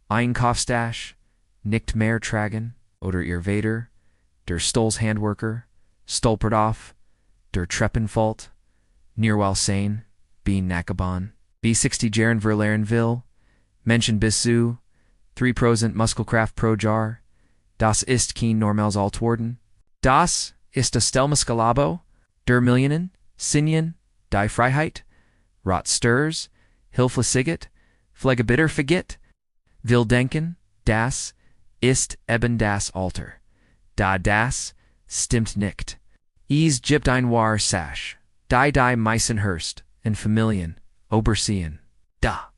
Einkopfstasch, nicht mehr tragen, oder ihr Vater, der Stolzhandwerker, stolpert auf, der Treppenfault, Nierwal sein, Bien Nakaban, B60 Jaren verlieren will, Menschen bis zu 3% Muskelkraft pro Jahr, das ist kein normales Altwerden, das ist das Muskelabbau, der Millionen, Sinien, die Freiheit, Rot Stürze, Hilflosigkeit, Pflegebitter vergit, will denken, das ist eben das Alter. Da das stimmt nicht. Es gibt ein wahre Sache, die Meisenhurst in Familien, Obersehen, da.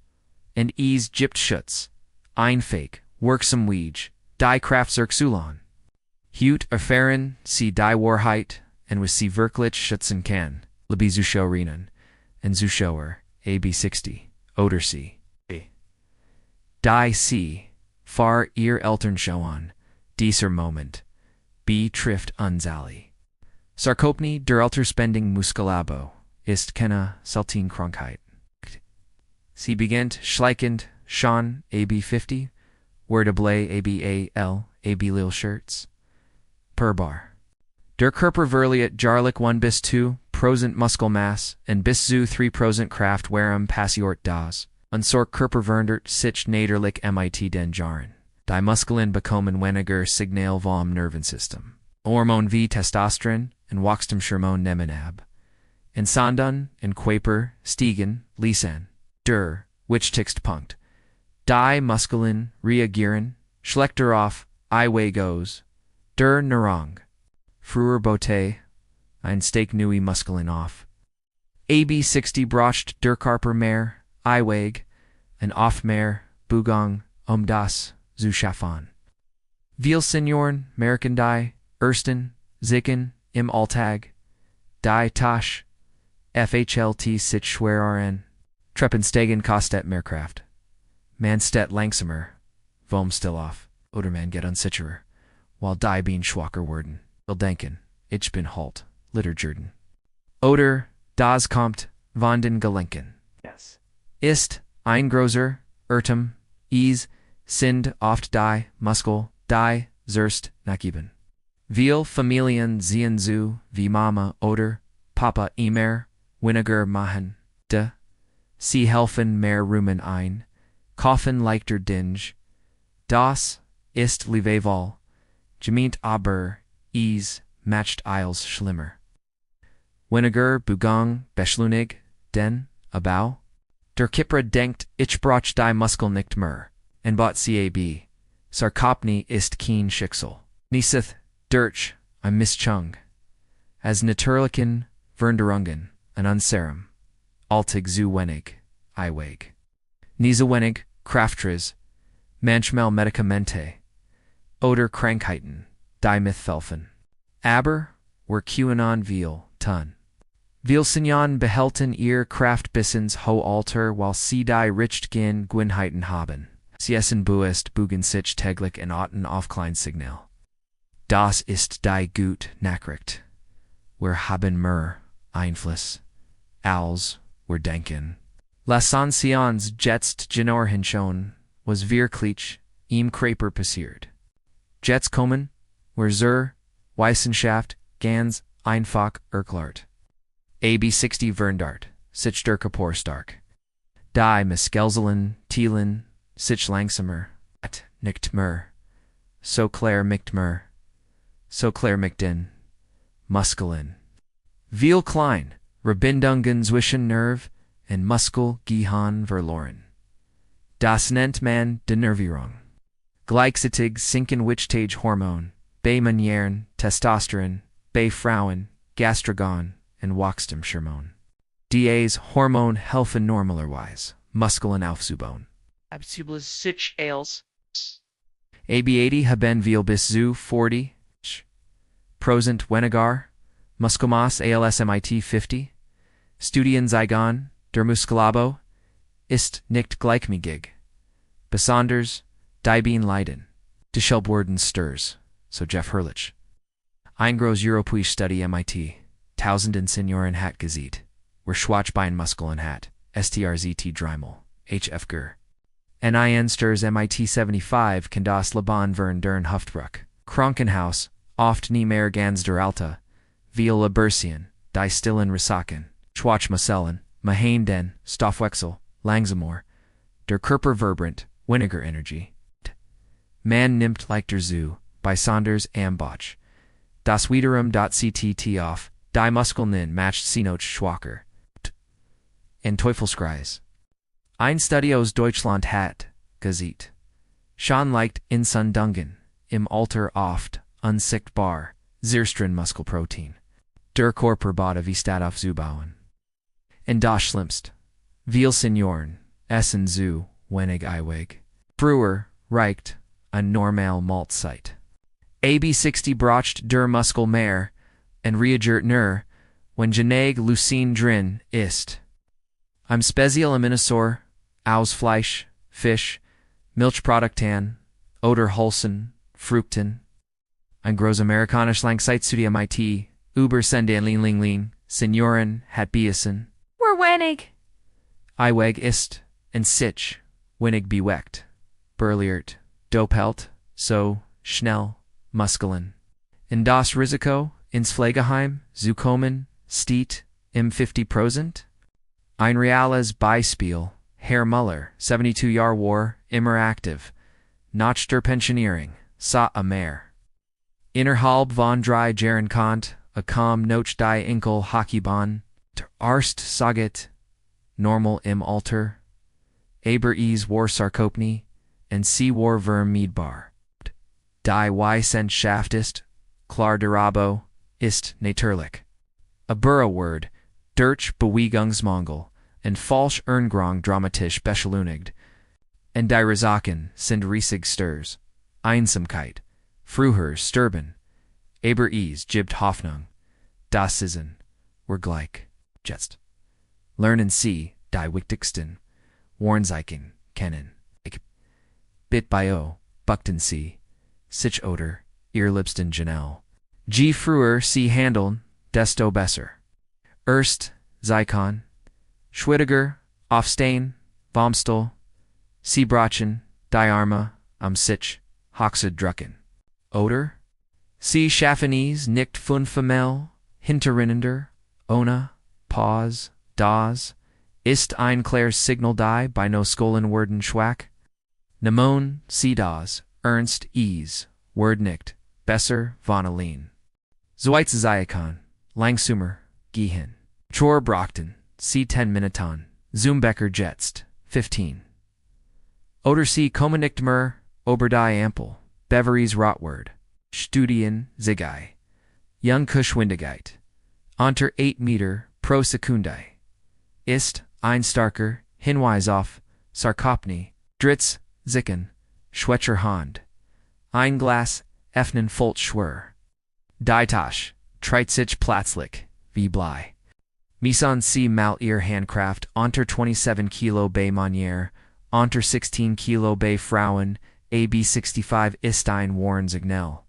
Und es gibt Schutz, ein Fake, wirksam Weg, die Kraft zurückzuholen. Hut erfahren sie die Wahrheit und was sie wirklich schützen kann, liebe Zuschauerinnen und Zuschauer, AB60, oder sie. Die sie, far ihr Eltern schauen, dieser Moment, betrifft uns alle. Sarkopenie der Altersbedingten Muskelabbau ist keine seltene Krankheit. Sie beginnt schleichend schon AB50, werde blei ABAL, AB-Lil Shirts, per Bar. Der Körper verliert jährlich 1-2% Muskelmasse und bis zu 3% Kraft warum passiert das. Unser Körper verandert sich natürlich mit den Jahren. Die Muskeln bekommen weniger Signal vom Nervensystem. Hormone wie Testosteron und Wachstumshormon nehmen ab. In Sanden und Körper stiegen, ließen. Der wichtigste Punkt. Die Muskeln reagieren, schlechter auf Eiweiß, der Nahrung. Früher Bote, ein Steak neue Muskeln auf. AB60 braucht der Körper mehr Eiweiß und oft mehr Bewegung, das zu schaffen. Viele Senioren merken die ersten Zeichen im Alltag, die Tasch, FHLT sich schwerer Treppensteigen kostet mehr Kraft. Man steht langsamer, vom still auf, oder man geht unsicherer, while die bien schwacher werden, will denken, ich bin halt, Litterjurden. Oder, das kommt, von den Gelenken. Yes. Ist, ein großer, Irrtum, sind oft die Muskel, die zuerst nachgeben. Viele Familien sehen so, wie Mama oder Papa immer weniger machen, sie helfen mehr Rumen ein, kaufen leichter Dinge, das ist liebevoll, gemeint aber, es macht eils schlimmer. Weniger Bewegung beschleunigt den Abbau. Der Kipper denkt, ich brauch die Muskel nicht mehr, und bot CAB. Sarkopenie ist kein Schicksal. Niseth, durch, ein Mischung. As natürlichen Veränderungen, an unserem, alltag zu wenig, Eiweiß. Nie so wenig, Krafttraining, manchmal Medikamente, oder Krankheiten, die mithelfen. Aber, wir können viel tun. Viele Senioren behalten ihr Kraft bis ins hohe Alter, while sie die richtigen Gewohnheiten haben. Sie essen bewusst, bügen sich täglich und achten auf Kleinsignal. Das ist die gut Nachricht. Wir haben mehr Einfluss, als wir denken. Lassen Sie uns jetzt genauer hinschauen, was wirklich im Körper passiert. Jetzt kommen, wir zur Wissenschaft ganz einfach erklärt. AB60 verandert, sich der Körper stark. Die Muskeln teilen sich langsamer, nicht mehr. So klar nicht mehr. So klar mit den Muskeln. Viel klein, Verbindungen zwischen Nerv und Muskel gehen verloren. Das nennt man Denervierung. Gleichzeitig sinken Wichtigkeitshormone, bei Männern Testosteron, bei Frauen Gastrogon und Wachstumshormon. Dies Hormon helfen normalerweise, Muskeln aufzubauen. Absublis sich als. AB80 haben viel bis zu 40% weniger Muskelmasse als MIT 50. Studien zeigen, der Muskelabbau ist nicht gleichmäßig. Besonders, die bien leiden. Deshalb werden Stürze, so Jeff Hurlich. Ein groß europäisches Study MIT, tausenden Senioren hat gesehen, wer Schwachbeinmuskeln hat, STRZT dreimal, HF Ger. En Stürze mit 75 kann das Leben dern Hüftbruch. Krankenhaus, oft nie mehr ganz der Alte, viel Libercien, die stillen Ressaken, Schwachmuskeln, Mahain den, Stoffwechsel, langsamer, der Körper vibrant, weniger Energie. Man nimmt leichter zu, bei Sanders am Botch. Das wiederum ctt auf, die Muskeln matcht sie noch schwacher. En Teufelskreis. Ein Studie aus Deutschland hat, gesehen. Schon leicht Insundungen, im Alter oft, unsichtbar, zerstren Muskelprotein. Der Körper bada wie statt aufzubauen. En das Schlimmst. Viel Senioren, essen zu, wenig Eiweiß. Früher, reicht, ein normal Mahlzeit. AB60 brocht der Muskel mehr, en reagiert nur, wenn genug Leucin drin ist. Im Spezial Aminosäure, aus Fleisch, Fisch, Milchprodukten, oder Holzen, Frukten. Ein großamerikanisches Langzeitstudie mit über Senioren Senioren hat bewiesen. Wenig. Eiweiß ist, en sich, wenig bewegt, verliert, doppelt, so, schnell, Muskeln. In das Risiko, ins Pflegeheim, zu kommen, steht, im 50%? Ein reales Beispiel, Herr Müller, 72 Jahre war, immer aktiv, nach der Pensionierung, sa a mehr. Innerhalb von 3 Jahren kant, a kam noch die Enkel Hockeybahn, der Arzt saget, normal im Alter, aber war Sarkopenie, en sie war vermeidbar. Die Wissenschaft ist, klar darüber, ist natürlich. A Word, durch Bewegungsmangel, en falsch Ernährung dramatisch beschleunigt. En die Ursachen sind riesig Stürze, Einsamkeit, früher Sterben, aber gibt Hoffnung. Das sind, wir gleich, jetzt. Lernen Sie, die wichtigsten Warnzeichen kennen. Bit bio, buchten Sie, sich oder, ihr liebsten Janelle. Je früher Sie handeln, desto besser. Erst, Zeichen, Schwieriger, Aufstehen, Vomstel, Sie brachen, die Arme, am sich, Hochse drucken. Oder? Sie schaffen es nicht fünfmal, hintereinander, ohne, Pause, das, ist ein klares Signal die bei no Skollen werden schwach? Nemon, Sie das, ernst word nicht, besser, Vanillin. Zweitzeitzeichan, langsamer, gehen. Chor brachten, Sie 10 Minuten, Zumbecker jetzt, 15. Oder Sie kommen nicht mehr, ober die Ampel, Beveries Rotword, Studien, Zigei. Young Geschwindigkeit. Unter 8 Meter pro Sekunde. Ist, ein starker, Hinweis auf, Sarkopenie, Dritz, Zicken, Schwächer Hand. Ein Glas, öffnen Volt schwer. Die Tasche, treit sich plötzlich, wie Blei. Mison Sie mal Ihr Handkraft unter 27 Kilo bei Manier, unter 16 Kilo bei Frauen, AB65 ist ein Warnsignal.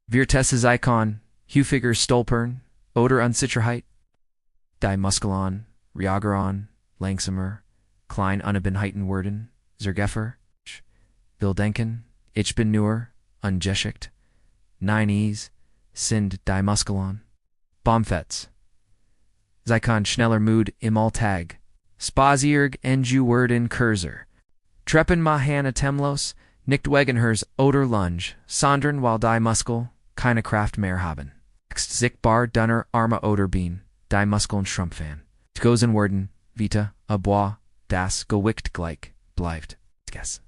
Wir testen Icon, häufiger Stolpern, oder Unsicherheit. Die Muskeln, reagieren, langsamer, klein Unbehaiten werden, Zergeffer, will denken, ich bin nur, ungeschickt. Nein sind die Muskeln. Bombfets. Sie kann schneller Mut im Alltag. Spazierg enju werden Kurser. Treppen machen atemlos, nicht wegen hers oder Lunge, sondern weil die Muskel keine Kraft mehr haben. Sichtbar dunner Arme oder Bein, die Muskeln schrumpfen. Tgosen werden, Vita, abois, das Gewicht gleich, bleibt, Guess.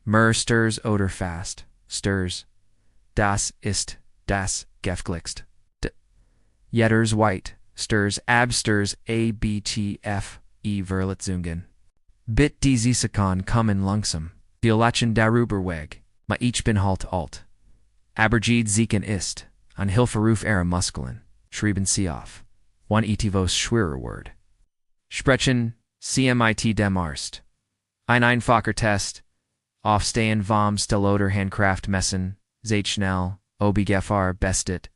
Mer stirs oder fast, stirs. Das ist, das Gefglickst. Jetters white, stirs abstirs ABTF, verlieren. Bit die Zisekon kommen langsam, wir lachen darüber weg, ma ich bin halt alt. Aberjed Zieken ist, an Hilferuf ihrer Muskeln, schrieben sie auf. One etivos schwerer Word. Sprechen, CMIT dem Arzt. Ein einfacher Test. Aufstehen vom Stelloder Handkraft messen, seht schnell, Obigefahr bestet.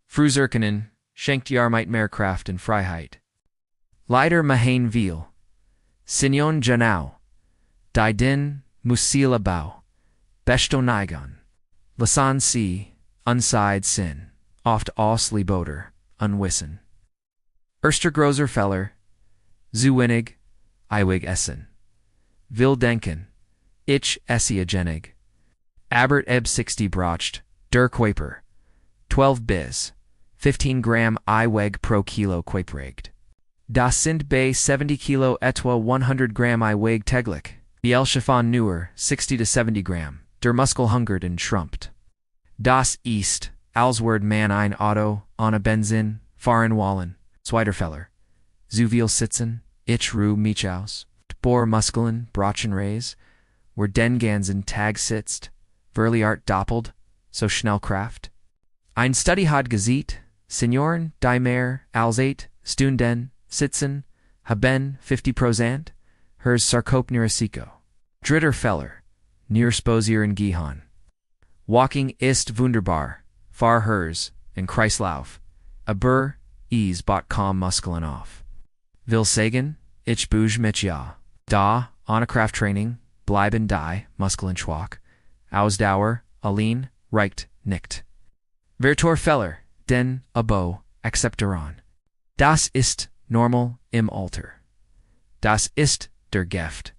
Frühzirkenen, schenkt Jahrmeit mehr Kraft und Freiheit. Leider Mahain viel. Signon Janau. Die den Muskelabbau, Bestonigon, Lasan sie, unseid sin, oft auslieboder, unwissen. Erster großer Feller, zu wenig, eiwig essen. Will denken, ich esse genig. Aber 60 brocht, der Quaper, 12 bis, 15 Gramm Eiweg pro Kilo Quapregt. Das sind bei 70 Kilo etwa 100 Gramm Eiweg täglich. Die Elschiffon nur 60 to 70 Gramm, der Muskel hungert und schrumpft. Das ist, als Word man ein Auto, ohne Benzin, fahren wollen, zweiter Feller. Zu viel sitzen, ich ruhe mich aus, bohr Muskeln, Brachen Reis, wo den ganzen Tag sitzt, verliert doppelt, so schnell Kraft. Ein Study hat gesehen, Senioren, die mehr als 8 Stunden sitzen, haben 50% hers Sarkopenie Ursachen. Dritter Feller, near Sposieren gehen. Walking ist wunderbar, fahr hers, in Kreislauf, aber is bot kaum Muskeln auf. Will sagen, ich bouge mich ja, da, ohne Krafttraining, bleiben die Muskeln schwach, Ausdauer, allein, reicht nicht. Vertor Feller, den Abo, accepteran. Das ist normal im Alter. Das ist der Gift.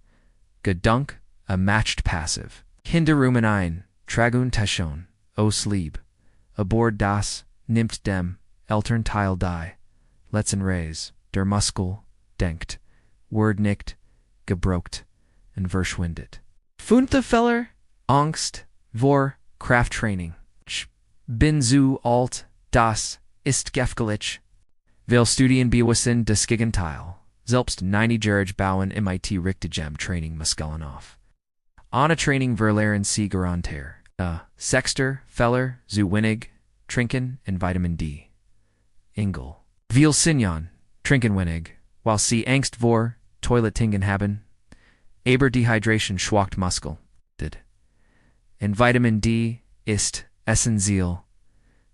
Gedank, a matched passive. Kinderrumen ein, tragun tashon, os lieb. Aboard das, nimmt dem, altern Teil die. Letzten Reis, der Muskel, denkt. Word nicht, gebrokt, and verschwindet. Fünfter Feller, Angst, vor, Krafttraining. Bin zu alt, das ist gefährlich. Will Studien bewiesen das Gegenteil. Selbst 90-jährige bauen MIT Richtigem Training Muskeln auf. Ohne Training verlieren sie garantiert. Sechster Feller, zu wenig, trinken und Vitamin D. Ingel. Will Sinjon, trinken wenig, while sie Angst vor, Toiletingen haben. Aber Dehydration schwacht Muskel. Und Vitamin D ist essentiell.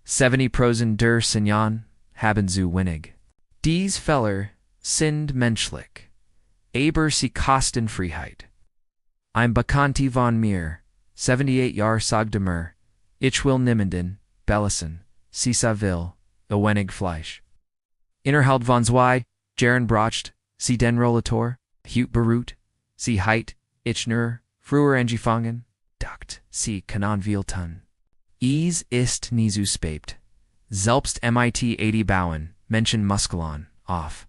70% der Senioren haben zu wenig. Dies Feller sind menschlich. Aber sie kosten Freiheit. Ein Bekannte von mir, 78 Jahre sagte mir, ich will niemanden belassen, sie will, wenig Fleisch. Innerhalb von 2 Jahren brocht, sie den Rollator, hut beruht, sie heit, ich nur, früher angefangen, dacht, sie kann viel tun. Es ist nie zu spät. Selbst MIT 80 bauen, Menschen Muskeln, auf.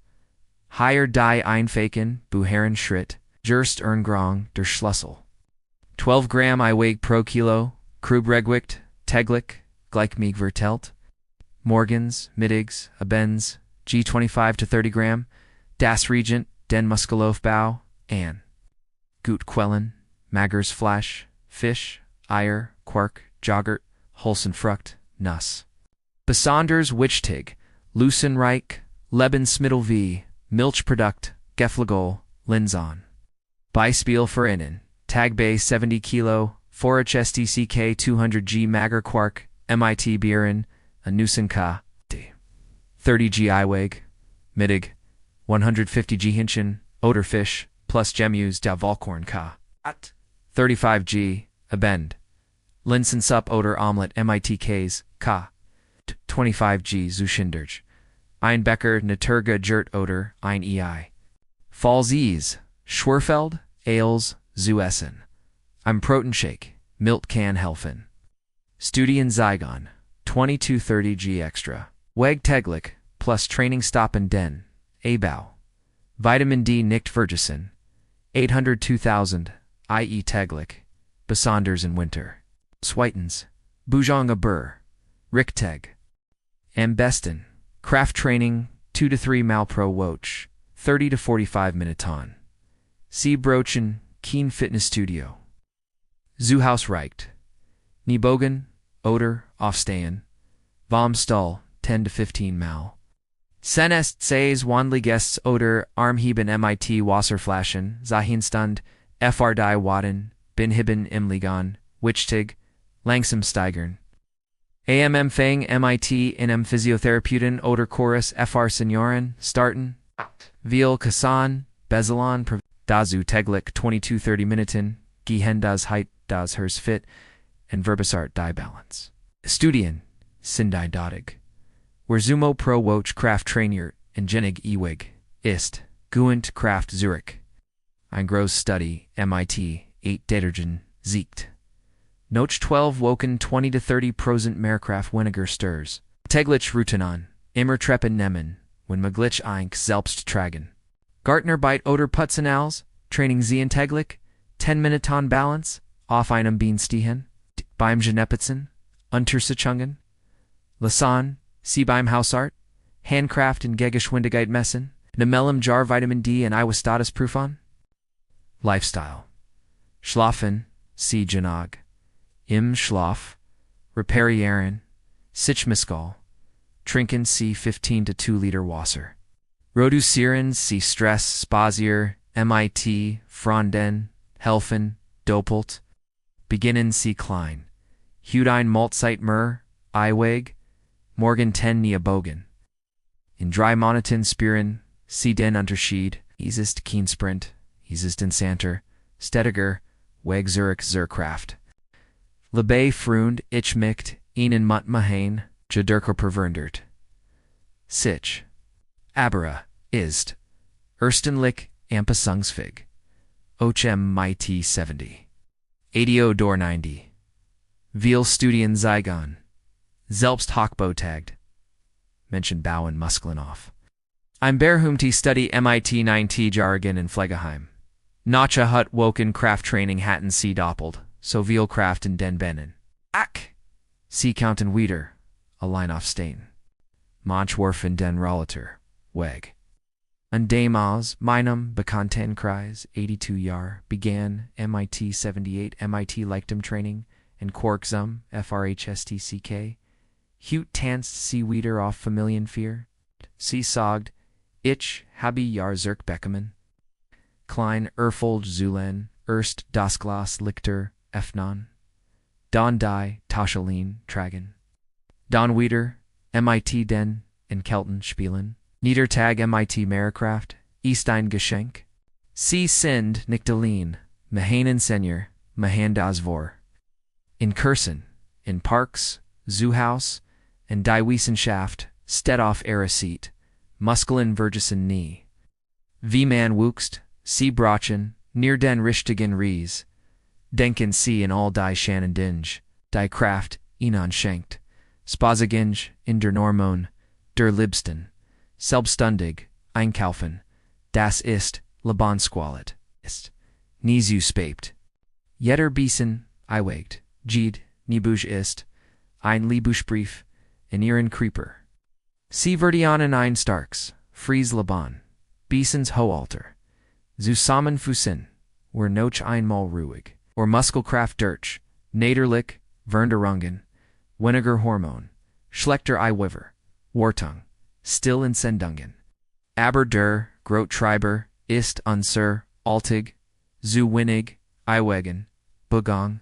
Higher die einfachen, buheren Schritt, Gerst Grong der Schlüssel. 12 Gramm Eiweg pro Kilo, Krubregwicht, täglich, gleich mig vertelt. Morgens, Mittags, Abends, G25 to 30 Gramm, das Regent, den Muskelaufbau, an. Gut Quellen, Magers Fleisch, Fisch, Eier, Quark, Joghurt, Wholesome Frucht, Nuss. Besonders wichtig, Lucenreich, Lebensmittel wie Milchprodukt, Geflügel, Linsen. Beispiel für innen, Tag bei 70 Kilo, Forage STCK 200 G Mager Quark, MIT Bieren, a Nusenka, D. 30 G Eiweg, Mittag, 150 G Hinchen, Oderfisch, plus Gemus da Volkorn K. At 35 G, Abend. Linsensup oder Omelette MIT Ks, K. 25 G Zuschinderch. Ein Becker Naturga Gert oder ein EI. Falls Schwerfeld, Ales, zu essen. Ein Proteinshake, Milt kann helfen. Studien Zygon, 2230 G extra. Weg täglich, plus Training stoppen den, Abau. Vitamin D nicht vergessen. 802,000, i.e. täglich. Besonders in Winter. Zweitens, Bujong aber, Richteg. Am besten, Krafttraining, 2 to 3 Mal pro Woche, 30 to 45 Minuten. Sie Brochen, Keen Fitness Studio. Zuhaus reicht. Niebogen, oder, aufstehen. Vom Stuhl, 10 to 15 Mal. Senest says Wandligests oder Armheben MIT Wasserflaschen, Zahinstund, FR die Waden, Binheben im Ligon, Wichtig, Langsam steigern. Fang MIT in Physiotherapeuten oder Chorus FR Senioren, starten. Viel Kasan, Bezelon, Dazu täglich 22-30 Minuten, gehen das Heit das Hers fit, and verbisart die Balance. Studien, sind eindeutig. Werzumo pro Woch Kraft Trainier, Genig ewig, ist, Guent Kraft Zurich. Ein groß Study, MIT, 8 Detergen, siegt. Noch 12 Woken 20-30% mehr Kraft weniger Stürze. Täglich Routinen, immer treppen nehmen, wenn möglich eink selbst tragen. Gartner beit oder Putzenals, Training Sie täglich, 10 Minuten Balance, auf einem Bein stehen, beim Genepitzen, Untersitzungen, Lasan, Sie beim Hausart, Handkraft und Gegeschwindigkeit messen, Nemelem Jar Vitamin D und Eiweiß prüfen. Lifestyle. Schlafen, Sie Genag, im Schlaf, reparieren, sich Miskal, trinken Sie 15 to 2 Liter Wasser. Reduzieren Sie Stress, Spasier, MIT, Fronden, helfen, doppelt. Beginnen Sie klein. Hudein Maltzeit Mur, Eiweg, Morgen 10 Bogen. In 3 Monaten spüren, Sie den Unterschied, Easest Keensprint, Easest Insanter, Stetiger, Weg Zurich Zurkraft. Lebei Frund, Ich Micht, Ihnen Mut Mahain, Jaderko Perverndert. Sich. Abera, Ist. Erstenlich, Ampasungsfig. Ochem Mighty 70. 80 Dor 90. Viel Studien Zygon. Selbst Hochbotagd. Menschen Bauen Muskeln auf. Ein Berhumti Study MIT 9T Jargon in Pflegeheim. Nacha Hut Woken Kraft Training Hatten Sie doppelt, so viel Kraft in den Bennen. Ack! Sie Counten Wieder, a line off Stain. Manchworf in den Rolliter, Weg. An Damos, meinem Bekannten Kreis, 82 Jahr, began MIT 78 MIT Leichtem Training in Korksum, FRHSTCK. Hut tanzt Sie wieder auf Familienfear. Sie sagd, Ich habe Jahr Zirk Beckermann. Klein Erfold Zulen, Erst das Glas Lichter, Efnon. Don die, Taschelin, Tragen. Don Wieder, MIT Den, in Kelten Spielen. Niedertag MIT Mehrkraft, Eastein Geschenk. Sie sind Nichtelin, Mahanen Senior, Mahan das Vor. In Kursen, in Parks, Zoohaus, in Die Wissenschaft, Stedoff Erasit, Muskeln Vergesen nie. Wie man wuchst, Sie brachen, near den richtigen Ries. Denken Sie in all die Shannon Dinge, die Kraft, Ihnen schenkt. Spaziginge, in der Normon, der Libsten. Selbstundig, einkaufen. Das ist, Lebensqualit, ist. Nie zu spät. Jeder Bissen, Eiwegt, Jed, Niebusch ist, ein Liebuschbrief, in Ihren Creeper. Sie verdienen ein Starks, Fries Laban, Bissens Hoalter. Zusammenfußen, were noch einmal ruhig, or Muskelkraft durch, Naderlich, Veränderungen, weniger Hormon, schlechter Eiweiver, Wartung, still in Sendungen. Aber der, Grottreiber, ist unser, altig, zu wenig, Eiwegen, Begang,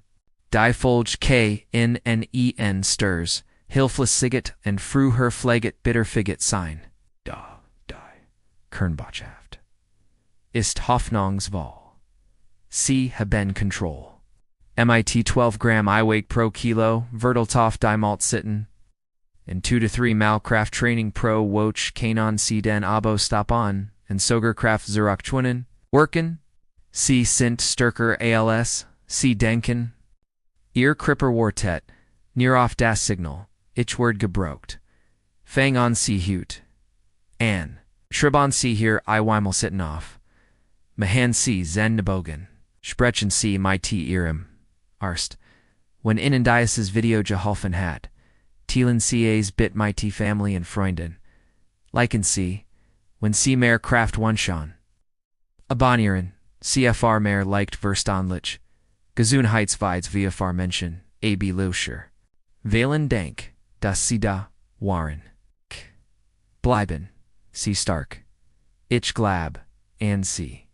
die Folge K in Nen Sturs, Hilflossigkeit und früher Pfleget bitterfiget sein. Da, die, Kernbotschaft. Ist Hoffnungsvoll. Sie haben Control. MIT 12 Gramm Eiweg pro Kilo, Verteltoff die Malt sitten. In 2 to 3 Malkraft Training pro Woch Kanon Sie den Abo Stop on, and Sogerkraft Zurach Schwinnen, Worken. Sie sind Stärker als, Sie denken. Ihr Kripper Wartet, near off das Signal, Ich word gebrokt. Fang on Sie Hut. An. Schriban Sie hier Eiweimel sitten auf. Mahan Sie Zenbogen. Sprechen Sie mit Ihrem. Arst. When innen dieses Video geholfen hat. Thielen CA's bit mit Family and Freunden. Liken Sie. When Sie mehr Kraft Wunschan. Abonnieren. CFR mehr leicht verstandlich. Gesundheitsvides VFR Menschen. AB Löscher. Wählen Dank, dass Sie da waren. Bleiben. Sie stark. Ich glab. And Sie.